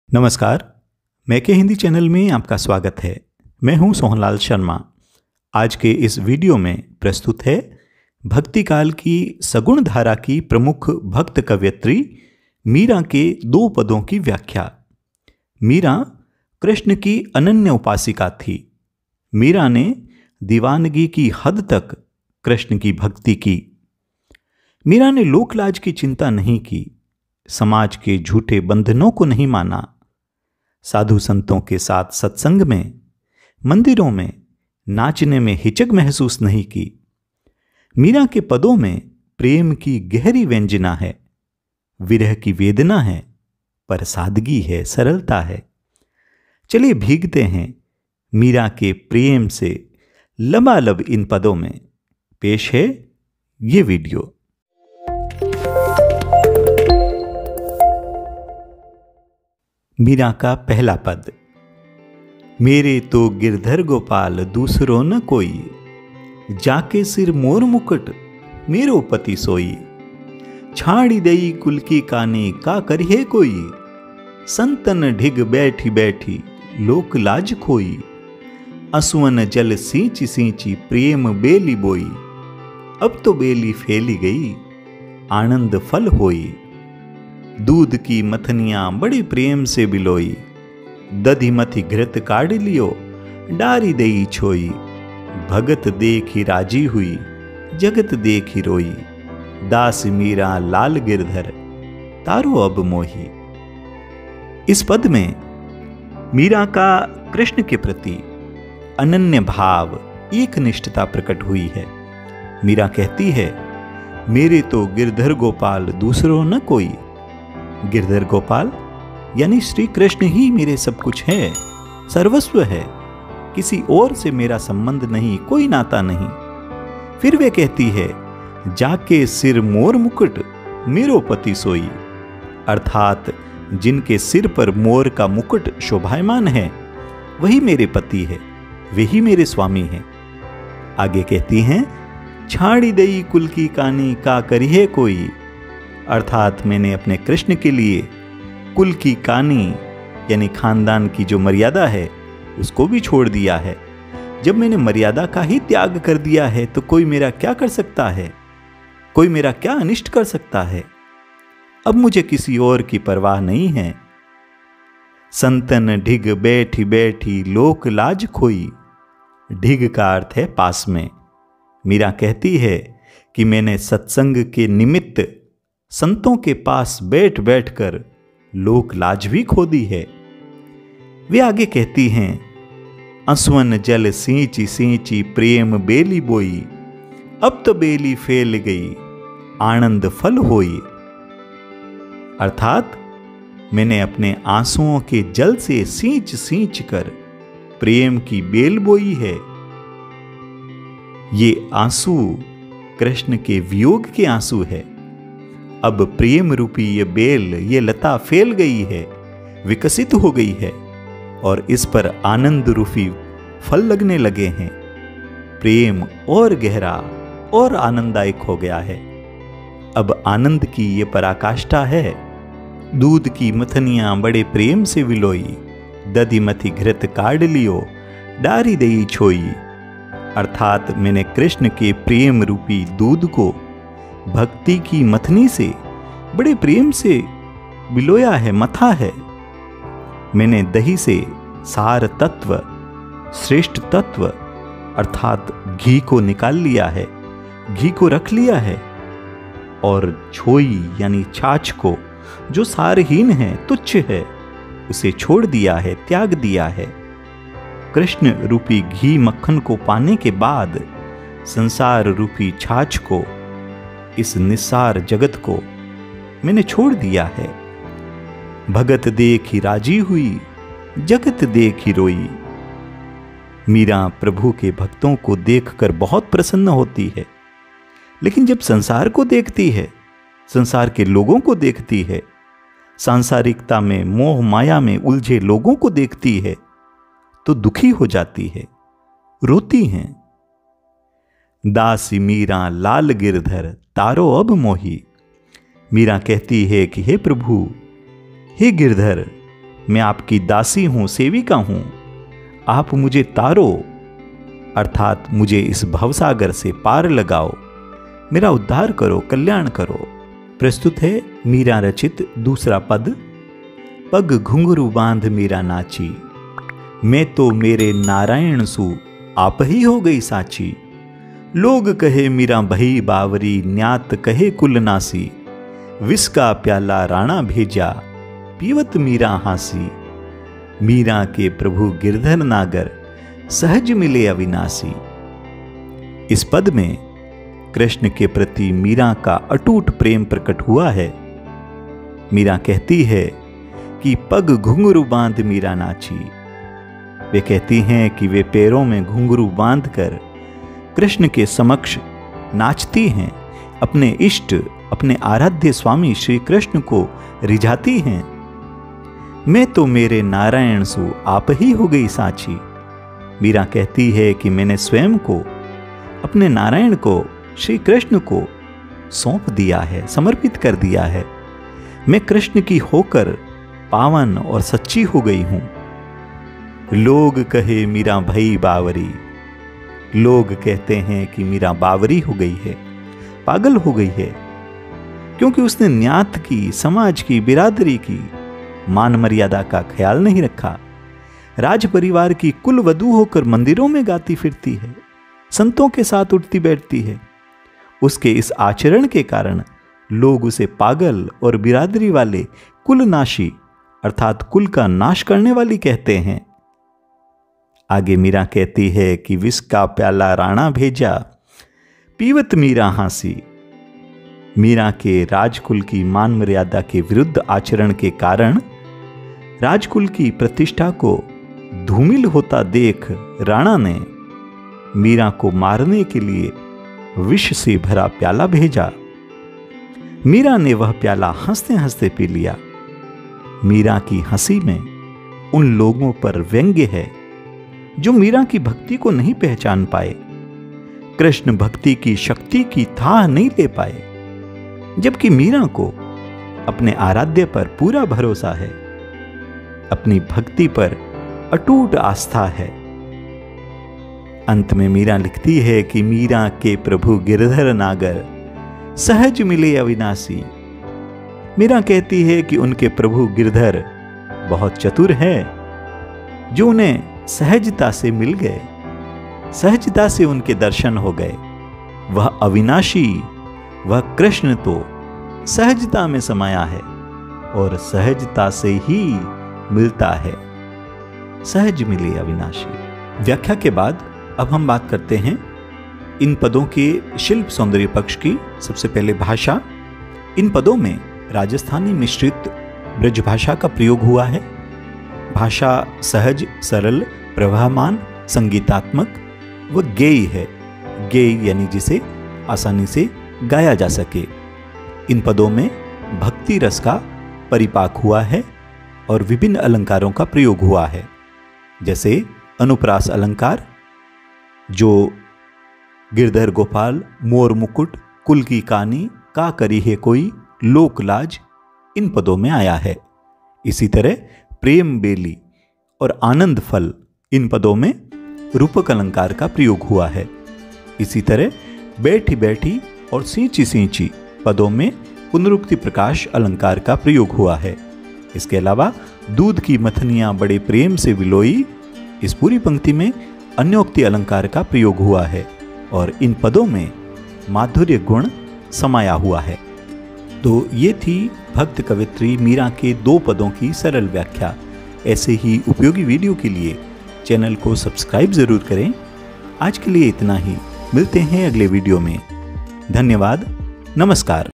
नमस्कार, मैके हिंदी चैनल में आपका स्वागत है। मैं हूं सोहनलाल शर्मा। आज के इस वीडियो में प्रस्तुत है भक्ति काल की सगुण धारा की प्रमुख भक्त कवयित्री मीरा के दो पदों की व्याख्या। मीरा कृष्ण की अनन्य उपासिका थी। मीरा ने दीवानगी की हद तक कृष्ण की भक्ति की। मीरा ने लोकलाज की चिंता नहीं की, समाज के झूठे बंधनों को नहीं माना, साधु संतों के साथ सत्संग में, मंदिरों में नाचने में हिचक महसूस नहीं की। मीरा के पदों में प्रेम की गहरी व्यंजना है, विरह की वेदना है, पर सादगी है, सरलता है। चलिए भीगते हैं मीरा के प्रेम से लबालब इन पदों में। पेश है ये वीडियो। मीरा का पहला पद। मेरे तो गिरधर गोपाल दूसरो न कोई, जाके सिर मोर मुकुट मेरो पति सोई। छाड़ी दई कुल की कानी का करिए कोई, संतन ढिग बैठी बैठी लोक लाज खोई। असुवन जल सींची सींची प्रेम बेली बोई, अब तो बेली फैली गई आनंद फल होई। दूध की मथनियां बड़े प्रेम से बिलोई, दधि मथी घृत काढ़ लियो डारी दई छोई। भगत देखी राजी हुई जगत देखी रोई, दास मीरा लाल गिरधर तारो अब मोही। इस पद में मीरा का कृष्ण के प्रति अनन्य भाव, एक निष्ठता प्रकट हुई है। मीरा कहती है, मेरे तो गिरधर गोपाल दूसरो न कोई। गिरधर गोपाल यानी श्री कृष्ण ही मेरे सब कुछ है, सर्वस्व है। किसी और से मेरा संबंध नहीं, कोई नाता नहीं। फिर वे कहती है, जाके सिर मोर मुकुट मेरो पति सोई, अर्थात जिनके सिर पर मोर का मुकुट शोभायमान है वही मेरे पति है, वही मेरे स्वामी हैं। आगे कहती हैं, छाड़ी दई कुल की कानी का करिए कोई, अर्थात मैंने अपने कृष्ण के लिए कुल की कानी यानी खानदान की जो मर्यादा है उसको भी छोड़ दिया है। जब मैंने मर्यादा का ही त्याग कर दिया है तो कोई मेरा क्या कर सकता है, कोई मेरा क्या अनिष्ट कर सकता है। अब मुझे किसी और की परवाह नहीं है। संतन ढिग बैठी बैठी लोक लाज खोई। ढिग का अर्थ है पास में। मीरा कहती है कि मैंने सत्संग के निमित्त संतों के पास बैठ बैठकर लोक लाज भी खो दी है। वे आगे कहती हैं, असवन जल सींची सींची प्रेम बेली बोई, अब तो बेली फैल गई आनंद फल होई। अर्थात मैंने अपने आंसुओं के जल से सींच सींच कर प्रेम की बेल बोई है। ये आंसू कृष्ण के वियोग के आंसू है। अब प्रेम रूपी ये बेल, ये लता फैल गई है, विकसित हो गई है और इस पर आनंद रूपी फल लगने लगे हैं। प्रेम और गहरा और आनंददायक हो गया है। अब आनंद की ये पराकाष्ठा है। दूध की मथनियां बड़े प्रेम से विलोई, दधि मथी घृत काढ़ लियो डारी दई छोई। अर्थात मैंने कृष्ण के प्रेम रूपी दूध को भक्ति की मथनी से बड़े प्रेम से बिलोया है, मथा है। मैंने दही से सार तत्व, श्रेष्ठ तत्व अर्थात घी को निकाल लिया है, घी को रख लिया है और छोई यानी छाछ को, जो सारहीन है, तुच्छ है, उसे छोड़ दिया है, त्याग दिया है। कृष्ण रूपी घी मक्खन को पाने के बाद संसार रूपी छाछ को, इस निस्सार जगत को मैंने छोड़ दिया है। भगत देखी राजी हुई जगत देखी रोई। मीरा प्रभु के भक्तों को देखकर बहुत प्रसन्न होती है, लेकिन जब संसार को देखती है, संसार के लोगों को देखती है, सांसारिकता में मोह माया में उलझे लोगों को देखती है तो दुखी हो जाती है, रोती हैं। दासी मीरा लाल गिरधर तारो अब मोही। मीरा कहती है कि हे प्रभु, हे गिरधर, मैं आपकी दासी हूं, सेविका हूं। आप मुझे तारो, अर्थात मुझे इस भवसागर से पार लगाओ, मेरा उद्धार करो, कल्याण करो। प्रस्तुत है मीरा रचित दूसरा पद। पग घुंघरू बांध मीरा नाची, मैं तो मेरे नारायण सु आप ही हो गई साची। लोग कहे मीरा भई बावरी, न्यात कहे कुल नासी। विष का प्याला राणा भेजा, पीवत मीरा हासी। मीरा के प्रभु गिरधर नागर, सहज मिले अविनाशी। इस पद में कृष्ण के प्रति मीरा का अटूट प्रेम प्रकट हुआ है। मीरा कहती है कि पग घुंघरू बांध मीरा नाची। वे कहती हैं कि वे पैरों में घुंघरू बांधकर कृष्ण के समक्ष नाचती हैं, अपने इष्ट, अपने आराध्य स्वामी श्री कृष्ण को रिझाती हैं। मैं तो मेरे नारायण सु आप ही हो गई साची। मीरा कहती है कि मैंने स्वयं को, अपने नारायण को, श्री कृष्ण को सौंप दिया है, समर्पित कर दिया है। मैं कृष्ण की होकर पावन और सच्ची हो गई हूं। लोग कहे मीरा भई बावरी। लोग कहते हैं कि मीरा बावरी हो गई है, पागल हो गई है, क्योंकि उसने न्यात की, समाज की, बिरादरी की मान मर्यादा का ख्याल नहीं रखा। राज परिवार की कुल वधू होकर मंदिरों में गाती फिरती है, संतों के साथ उठती बैठती है। उसके इस आचरण के कारण लोग उसे पागल और बिरादरी वाले कुलनाशी, अर्थात कुल का नाश करने वाली कहते हैं। आगे मीरा कहती है कि विष का प्याला राणा भेजा, पीवत मीरा हासी। मीरा के राजकुल की मान मर्यादा के विरुद्ध आचरण के कारण राजकुल की प्रतिष्ठा को धूमिल होता देख राणा ने मीरा को मारने के लिए विष से भरा प्याला भेजा। मीरा ने वह प्याला हंसते हंसते पी लिया। मीरा की हंसी में उन लोगों पर व्यंग्य है जो मीरा की भक्ति को नहीं पहचान पाए, कृष्ण भक्ति की शक्ति की थाह नहीं ले पाए, जबकि मीरा को अपने आराध्य पर पूरा भरोसा है, अपनी भक्ति पर अटूट आस्था है। अंत में मीरा लिखती है कि मीरा के प्रभु गिरधर नागर, सहज मिले अविनाशी। मीरा कहती है कि उनके प्रभु गिरधर बहुत चतुर है, जो उन्हें सहजता से मिल गए, सहजता से उनके दर्शन हो गए। वह अविनाशी, वह कृष्ण तो सहजता में समाया है और सहजता से ही मिलता है। सहज मिले अविनाशी। व्याख्या के बाद अब हम बात करते हैं इन पदों के शिल्प सौंदर्य पक्ष की। सबसे पहले भाषा। इन पदों में राजस्थानी मिश्रित ब्रज भाषा का प्रयोग हुआ है। भाषा सहज, सरल, प्रवाहमान, संगीतात्मक व गेय है। गेय यानी जिसे आसानी से गाया जा सके। इन पदों में भक्ति रस का परिपाक हुआ है और विभिन्न अलंकारों का प्रयोग हुआ है, जैसे अनुप्रास अलंकार, जो गिरधर गोपाल, मोर मुकुट, कुल की कानी, का करी है कोई, लोकलाज इन पदों में आया है। इसी तरह प्रेम बेली और आनंद फल इन पदों में रूपक अलंकार का प्रयोग हुआ है। इसी तरह बैठी बैठी और सींची सींची पदों में पुनरुक्ति प्रकाश अलंकार का प्रयोग हुआ है। इसके अलावा दूध की मथनियां बड़े प्रेम से विलोई, इस पूरी पंक्ति में अन्योक्ति अलंकार का प्रयोग हुआ है और इन पदों में माधुर्य गुण समाया हुआ है। तो ये थी भक्त कवित्री मीरा के 2 पदों की सरल व्याख्या। ऐसे ही उपयोगी वीडियो के लिए चैनल को सब्सक्राइब जरूर करें। आज के लिए इतना ही, मिलते हैं अगले वीडियो में। धन्यवाद, नमस्कार।